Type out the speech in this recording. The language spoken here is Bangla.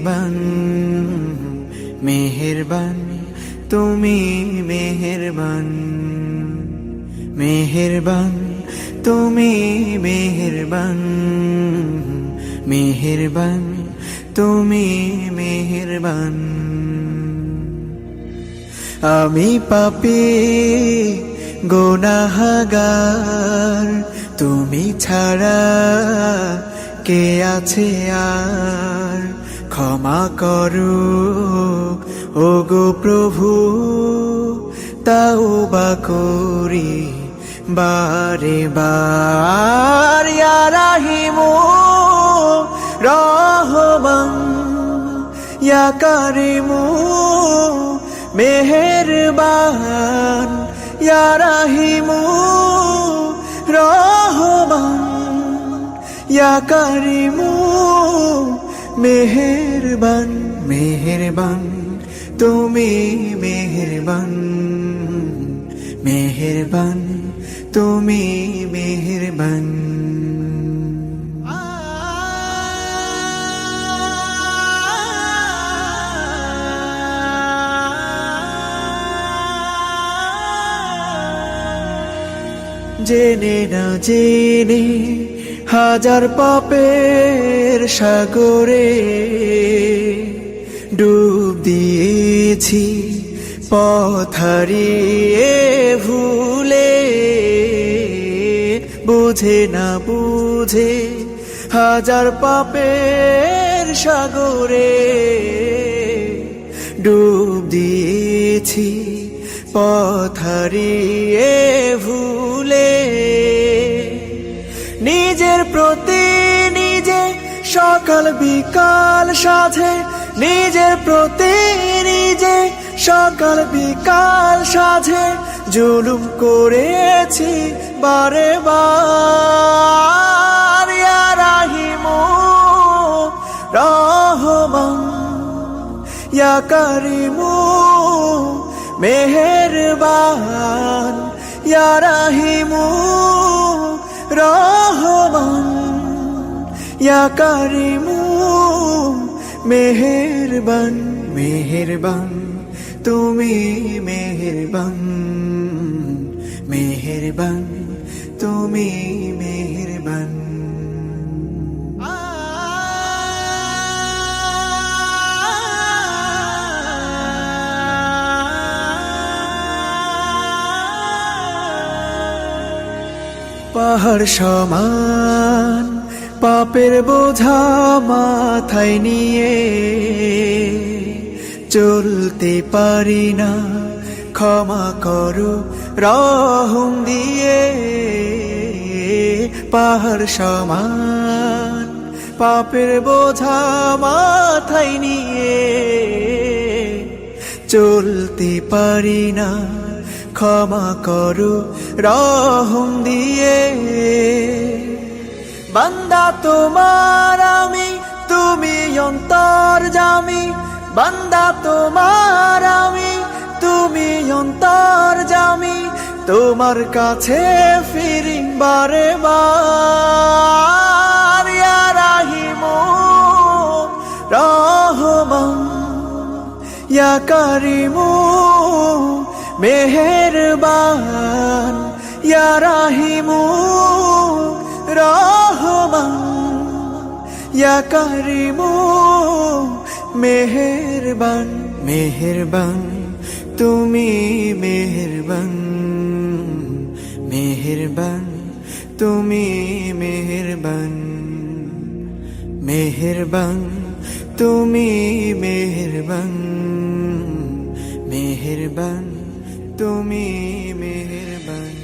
মেহেরবান মেহেরবান তুমি মেহেরবান মেহেরবান তুমি মেহেরবান মেহেরবান তুমি মেহেরবান আমি পাপী গুনাহগার তুমি ছাড়া কে আছে আর ক্ষমা করো ওগো প্রভু তাওবা করি বারে বার ইয়া রাহিমু রহমান ইয়া কারিমু মেহেরবান ইয়া রাহিমু রহমান ইয়া কারিমু মেহেরবান মেহেরবান তুমি মেহেরবান মেহেরবান তুমি মেহেরবান জেনে না জেনে হাজার পাপের সাগরে ডুব দিয়েছি পথ হারিয়ে ভুলে বুঝে না বুঝে হাজার পাপের সাগরে ডুব দিয়েছি পথ হারিয়ে ভুলে নিজের প্রতি নিজে সকাল বিকাল সাধে নিজের প্রতি নিজে সকাল বিকাল সাধে জুলুম করেছি বারে বার ইয়া রাহিমু রহমান ইয়া কারিমু মেহেরবান ইয়া রাহিমু রহমান ইয়া কারিমু মেহেরবান মেহেরবান তুমি মেহেরবান মেহেরবান তুমি মেহেরবান পাহাড় সমান পাপের বোঝা মাথায় নিয়ে চলতে পারি না ক্ষমা করো রহম দিয়ে পাহাড় সমান পাপের বোঝা মাথায় নিয়ে চলতে পারি না ক্ষমা করো রহম দিয়ে বান্দা তোমার আমি তুমি অন্তর্যামী বান্দা তোমার আমি তুমি অন্তর্যামী তোমার কাছে ফিরি বারে বার ইয়া রাহিমু রহমান ইয়া কারিমু মেহেরবান ইয়া রাহিমু রহমান ইয়া কারিমু মেহেরবান মেহেরবান তুমি মেহেরবান মেহেরবান তুমি মেহেরবান মেহেরবান তুমি মেহেরবান মেহেরবান তুমি মেহেরবান।